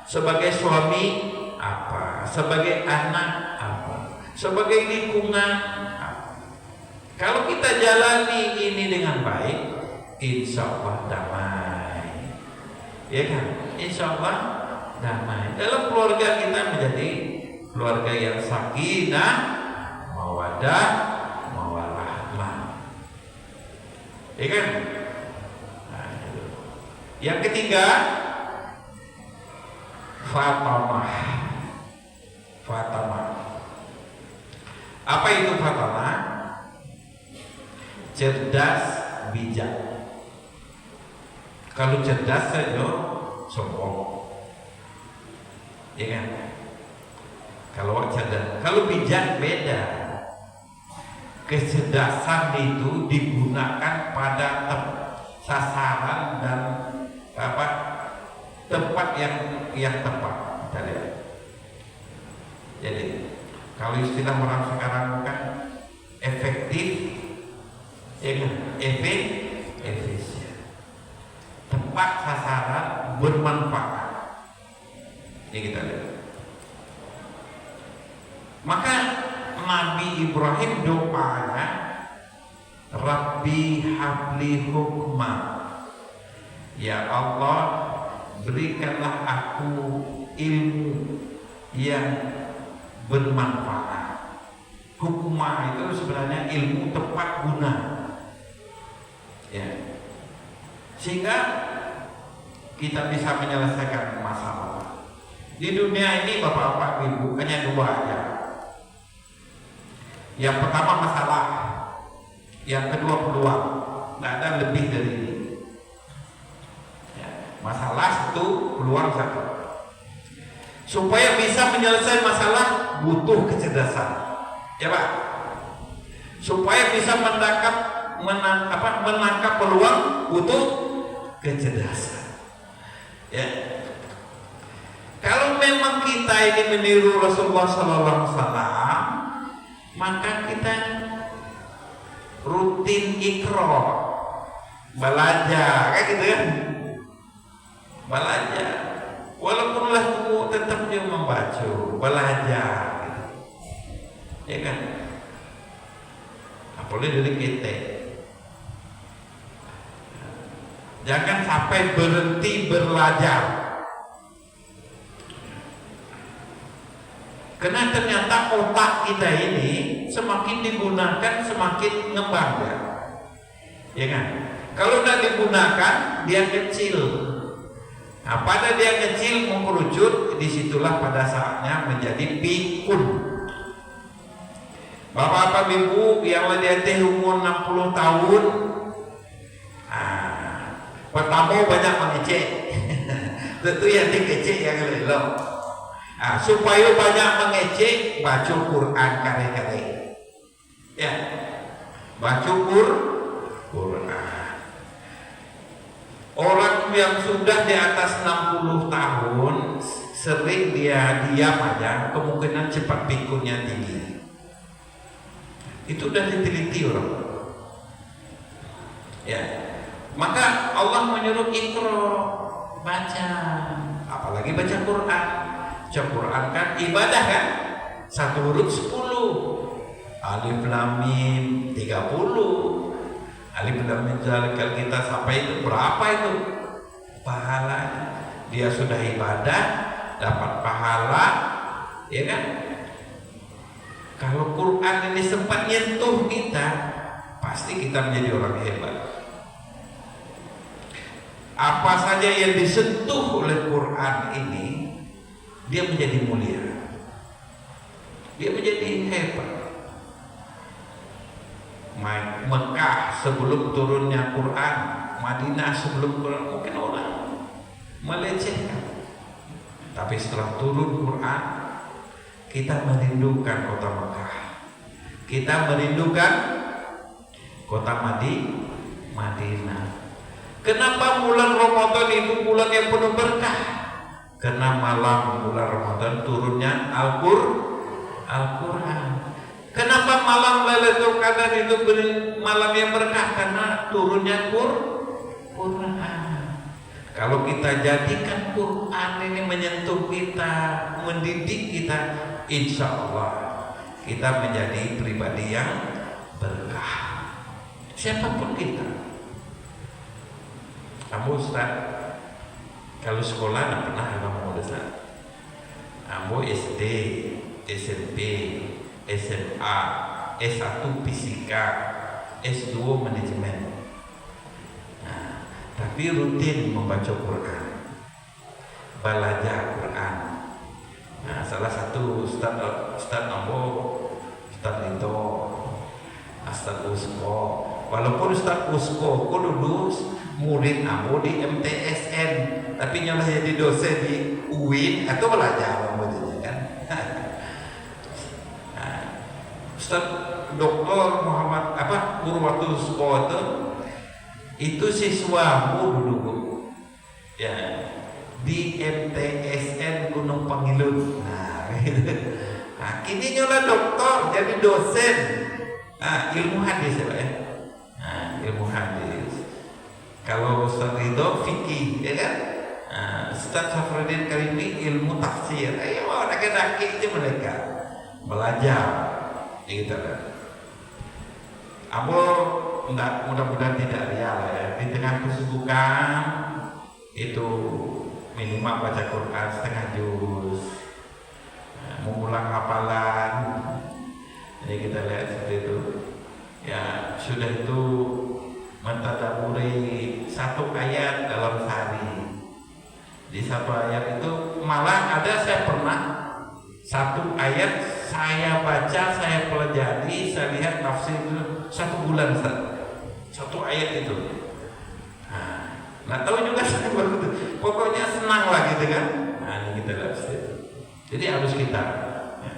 Sebagai suami apa? Sebagai anak apa? Sebagai lingkungan apa? Kalau kita jalani ini dengan baik, insya Allah damai, ya kan? Insya Allah damai. Dalam keluarga kita menjadi keluarga yang sakinah, mawaddah, mawarahmah, ya kan? Nah, yang ketiga, fatamah. Apa itu fatamah? Cerdas, bijak. Kalau cerdas saja sombong, ya kan? Kalau cerdas, kalau bijak beda. Kecerdasan itu digunakan pada sasaran dan tempat yang tepat. Kita lihat. Jadi kalau istilah orang sekarang kan efektif, ya kan? Efisien, tepat sasaran, bermanfaat. Ini kita lihat. Maka Nabi Ibrahim doanya, Rabbi habli hukma, ya Allah berikanlah aku ilmu yang bermanfaat. Hukma itu sebenarnya ilmu tepat guna, ya, sehingga kita bisa menyelesaikan masalah. Di dunia ini bapak-bapak ibu hanya dua aja. Yang pertama masalah, yang kedua peluang. Tidak ada lebih dari ini. Ya, masalah satu, peluang satu. Supaya bisa menyelesaikan masalah butuh kecerdasan, ya Pak. Supaya bisa menangkap peluang butuh kecerdasan. Ya. Kalau memang kita ini meniru Rasulullah SAW, maka kita rutin ikro, belajar, kayak gitu kan? Belajar, walaupun lagu tetap dia membaca, belajar, gitu. Ya kan? Apalagi dari kita, jangan sampai berhenti belajar. Karena ternyata otak kita ini semakin digunakan semakin ngembang ya kan? Kalau tidak digunakan dia kecil. Nah, pada dia kecil mengerucut, disitulah pada saatnya menjadi pikun. Bapak-bapak ibu yang dia umur 60 tahun, pertama banyak mengecek, tentu yang dikecek yang lelok. Supaya banyak mengecek, baca Quran kare-kare. Ya, baca Quran. Orang yang sudah di atas 60 tahun sering dia diam aja, kemungkinan cepat pikunnya tinggi. Itu udah diteliti orang. Ya, maka Allah menyuruh ikro, baca, apalagi baca Quran. Baca Quran kan ibadah kan, 1 huruf 10, alif lam mim 30, alif lam mim kalau kita sampai itu berapa itu pahalanya? Dia sudah ibadah dapat pahala, ya kan? Kalau Quran ini sempat nyentuh kita, pasti kita menjadi orang hebat. Apa saja yang disentuh oleh Quran ini, dia menjadi mulia, dia menjadi hebat. Mekah sebelum turunnya Quran, Madinah sebelum Quran, mungkin orang melecehkan, tapi setelah turun Quran, kita merindukan kota Mekah, kita merindukan kota Madinah. Kenapa bulan Ramadan itu bulan yang penuh berkah? Karena malam bulan Ramadan turunnya Al-Quran. Kenapa malam Lailatul Qadar itu malam yang berkah? Karena turunnya Quran. Kalau kita jadikan Quran ini menyentuh kita, mendidik kita, insya Allah kita menjadi pribadi yang berkah. Siapapun kita. Kamu Ustaz, kalau sekolah tidak pernah kamu Ustaz. Kamu SD, SMP, SMA, S1 fisika, S2 manajemen. Nah, tapi rutin membaca Quran, belajar Quran. Nah, salah satu Ustaz Ambo, Ustaz Rito, Ustaz Usko. Walaupun Ustaz Usko aku dulu murid Ambo di MTSN, tapi nyolah jadi dosen di UIN atau belajar Ambo kan. Ustaz Dr. Muhammad Purwatu Usko itu siswamu dulu ya di MTSN Gunung Pangilun. Nah, kini nyolah doktor jadi dosen. Ilmu hadis ya Pak ya. Ilmu hadis. Kalau Ustaz Ridho fikih ya kan. Ustaz Safruddin Karimi ilmu tafsir. Ayo daki-daki aja mereka belajar gitu kan. Mudah-mudahan tidak real ya. Di tengah kesibukan itu minimal baca Quran setengah juz, mengulang hafalan. Jadi kita lihat seperti itu. Ya sudah itu mentadaburi 1 ayat dalam sehari. Di 1 ayat itu malah ada saya pernah 1 ayat saya baca, saya pelajari, saya lihat tafsir itu 1 bulan Ustaz. 1 ayat itu. Nah tahu juga saya baru pokoknya senang lah gitu kan. Nah ini kita lihat itu. Jadi harus kita ya.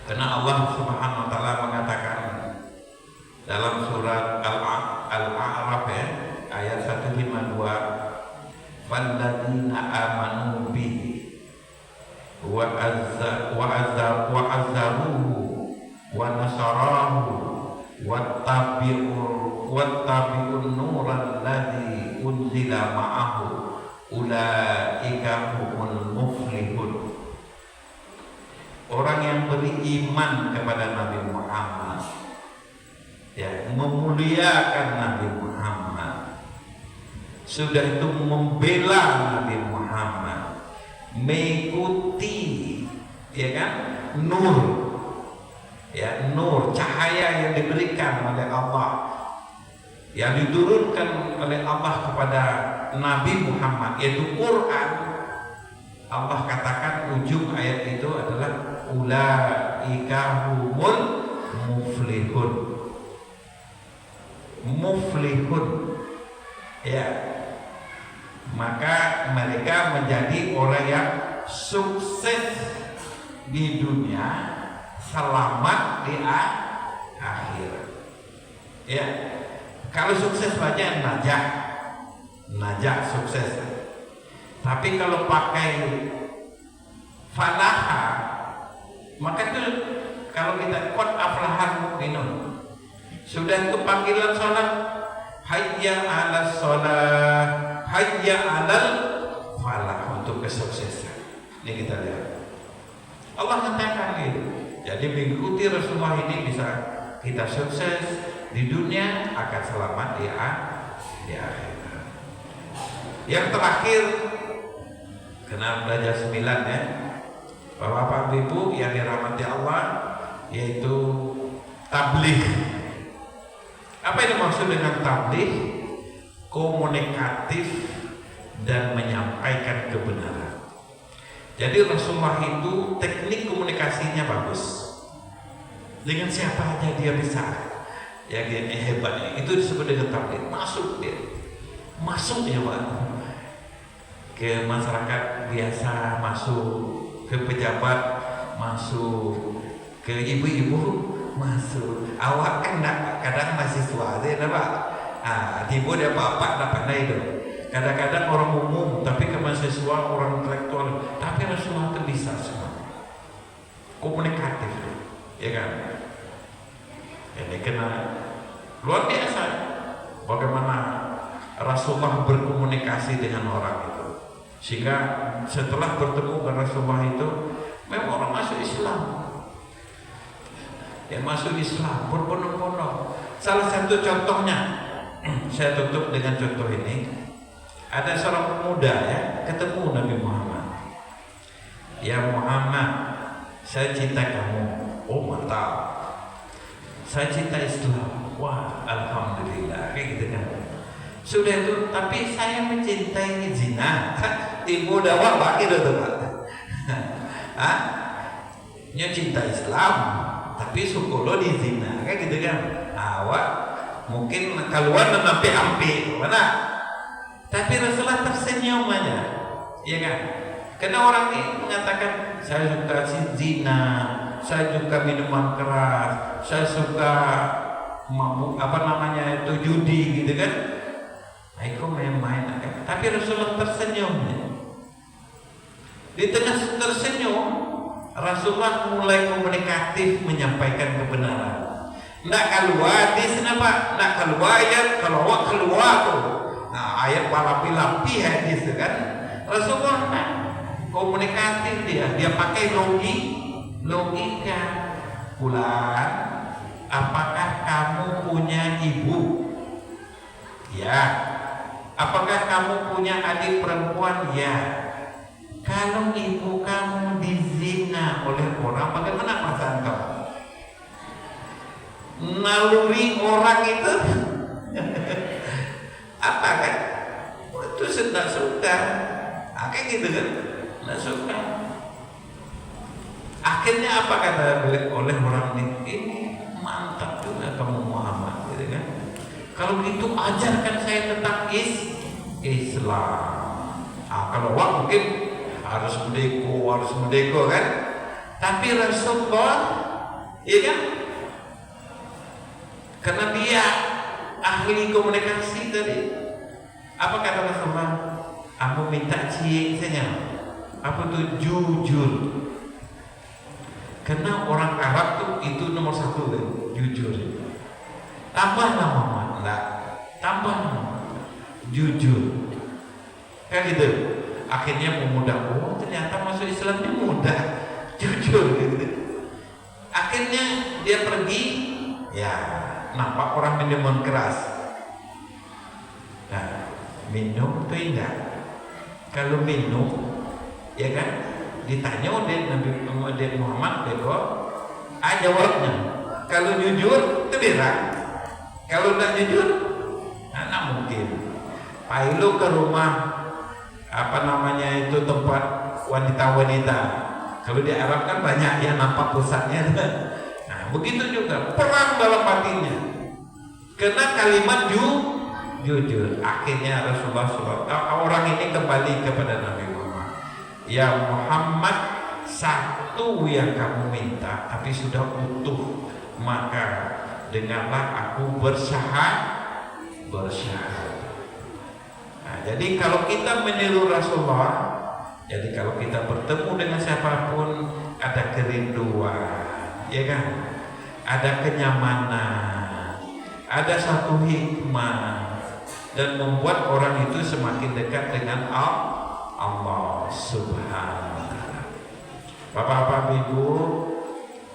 Karena Allah Subhanahu wa taala mengatakan dalam surat Al-A'raf ya, ayat 152, "Walladzina amanu bihi wa azzaruhu wa nasarahu wattabi'un nural ladzi unzila ma'ahu ulaika humul muflihun. Orang yang beriman kepada Nabi Muhammad, ya, memuliakan Nabi Muhammad, sudah itu membela Nabi Muhammad, mengikuti, ya kan, nur, ya, nur, cahaya yang diberikan oleh Allah, yang diturunkan oleh Allah kepada Nabi Muhammad, yaitu Quran. Allah katakan ujung ayat itu adalah ulaika humul muflihun. Muflihun, ya, maka mereka menjadi orang yang sukses di dunia, selamat di akhirat. Ya, kalau sukses banyak najah sukses. Tapi kalau pakai falaha, maka itu kalau kita qad aflahal mu'minun, sudah itu panggilan sholat, hayya 'alas sholat, hayya 'alal falah, untuk kesuksesan. Ini kita lihat. Allah katakan gitu. Jadi mengikuti Rasulullah ini bisa kita sukses di dunia, akan selamat di akhirat. Yang terakhir, kena belajar 9 ya, Bapak Ibu yang dirahmati Allah, yaitu tabligh. Apa yang dimaksud dengan tabligh? Komunikatif dan menyampaikan kebenaran. Jadi Rasulullah itu teknik komunikasinya bagus. Dengan siapa aja dia bisa. Ya, dia hebatnya. Itu disebut dengan tabligh. Masuk ya Pak, ke masyarakat biasa, masuk ke pejabat, masuk ke ibu-ibu, masuk. Awak kan kadang mahasiswa aja, Pak. Tiba dia bapak dapat itu. Kadang-kadang orang umum, tapi ke mahasiswa, orang intelektual. Tapi Rasulullah itu bisa semua. Komunikatif, ya kan? Ini kena luar biasa. Bagaimana Rasulullah berkomunikasi dengan orang itu, sehingga setelah bertemu dengan Rasulullah itu memang orang masuk Islam, ya, masuk Islam berbondong-bondong. Salah satu contohnya, saya tutup dengan contoh ini. Ada seorang pemuda ya ketemu Nabi Muhammad. Ya Muhammad, saya cinta kamu. Oh mantap. Saya cinta Islam. Wah, alhamdulillah, kayak gitu kan. Sudah itu, tapi saya mencintai zina. Ibu dakwah bagi itu Pak. Nya cinta Islam, tapi sukulo di zina, kayak gitu kan. Awak mungkin keluar dan ampe-ampe, mana? Tapi Rasulullah tersenyum aja, ya kan? Karena orang ini mengatakan saya suka zina, saya suka minuman keras, saya suka judi, gitu kan? Aku main-main, tapi Rasulullah tersenyum. Di tengah tersenyum, Rasulullah mulai komunikatif menyampaikan kebenaran. Nak keluar di sana Pak, nak keluar ya, kalau awak keluar tuh. Nah ayat balapi-lapi hadis kan. Rasulullah komunikatif dia pakai logika. Bulan, apakah kamu punya ibu? Ya. Apakah kamu punya adik perempuan? Ya. Kalau ibu kamu dizina oleh orang, bagaimana perasaan kamu? Naluri orang itu apa kan? Itu tidak suka. Kayak gitu kan? Tidak suka. Akhirnya apa kata oleh orang ini mantap juga kamu Muhammad, gitu kan? Kalau begitu ajarkan saya tentang Islam. Kalau orang mungkin harus merdeka kan? Tapi Rasulullah, ya kan? Karena dia ahli komunikasi tadi. Apa kata Rasulullah? Aku minta saja. Apa tuh jujur? Karena orang Arab tuh itu nomor 1 kan, jujur. tambah nama enggak, tambah jujur kan gitu. Akhirnya pemuda, oh ternyata masuk Islam ini mudah, jujur gitu. Akhirnya dia pergi, ya nampak orang minuman keras. Nah, minum tuh indah. Kalau minum, ya kan, ditanya oleh Nabi Muhammad, bego, jawabnya. Kalau jujur, itu berak. Kalau tidak jujur, nah mungkin. Pailu ke rumah, apa namanya itu tempat wanita-wanita. Kalau di Arab kan banyak yang nampak pusatnya. Nah, begitu juga perang dalam hatinya. Kena kalimat jujur. Akhirnya Rasulullah SAW, orang ini kembali kepada Nabi Muhammad. Ya Muhammad, satu yang kamu minta, tapi sudah utuh, maka dengarlah aku bersyahadat. Nah, jadi kalau kita meniru Rasulullah, jadi kalau kita bertemu dengan siapapun ada kerinduan, ya kan? Ada kenyamanan, ada satu hikmah, dan membuat orang itu semakin dekat dengan Allah Subhanahu wa Ta'ala. Bapak-bapak, Ibu,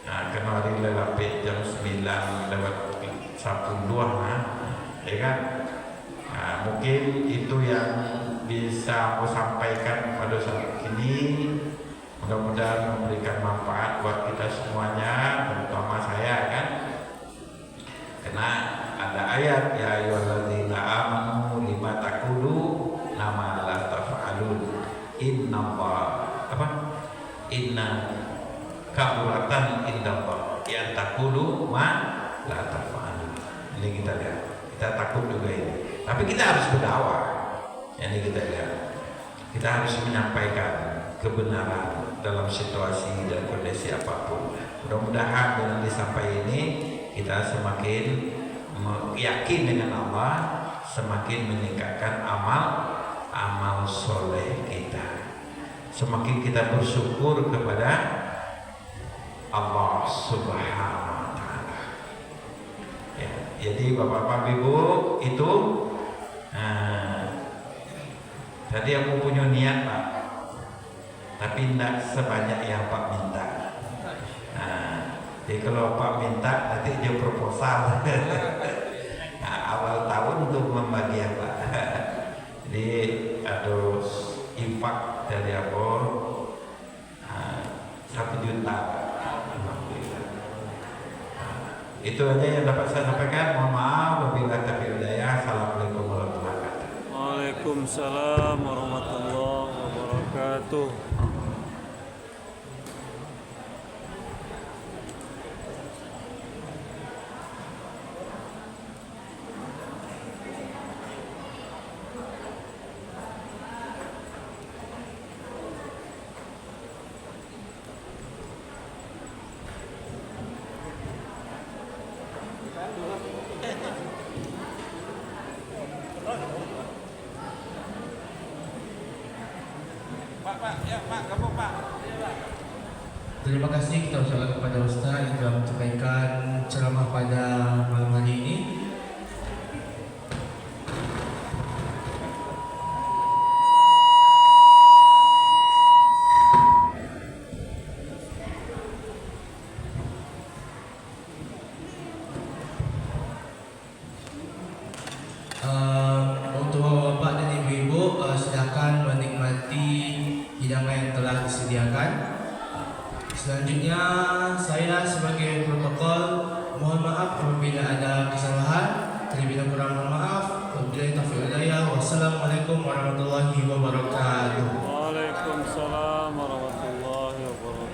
nah, kenali lelapik jam 9 lewat 1-2, ya kan? Nah, mungkin itu yang bisa aku sampaikan pada saat ini. Mudah-mudahan memberikan manfaat buat kita semuanya, terutama saya kan. Karena ada ayat, ya ayyuhalladzina amanu lima taqulu nama la taf'alun inna kabulatan indallah ya taqulu ma la taf'alun. Ini kita lihat, kita takut juga ini, tapi kita harus berdakwah. Ini kita lihat, kita harus menyampaikan kebenaran dalam situasi dan kondisi apapun. Mudah-mudahan dengan disampaikan ini kita semakin yakin dengan Allah, semakin meningkatkan amal soleh kita, semakin kita bersyukur kepada Allah Subhanahu wa Ta'ala. Ya, jadi Bapak-bapak, Ibu, itu tadi aku punya niat, Pak, tapi tidak sebanyak yang Pak minta. Jadi kalau Pak minta nanti dia proposal. Nah, awal tahun untuk membagi apa? Jadi harus infak dari aku 1 juta. Alhamdulillah. Itu aja yang dapat saya sampaikan. Mohon maaf wabillahi taufiq wal hidayah. Assalamualaikum warahmatullahi wabarakatuh.
Waalaikumsalam warahmatullahi wabarakatuh.
Terima kasih kita ucapkan kepada Ustaz yang telah menyampaikan ceramah pada malam hari ini. Untuk bapak dan ibu-ibu, silakan menikmati hidangan yang telah disediakan. Selanjutnya, saya sebagai protokol mohon maaf apabila ada kesalahan. Terlebih dahulu mohon maaf. Wabillahi taufiq wal hidayah. Wassalamualaikum warahmatullahi wabarakatuh.
Waalaikumsalam warahmatullahi wabarakatuh.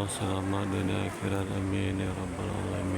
selamat dunia akhirat amin ya rabbal alamin.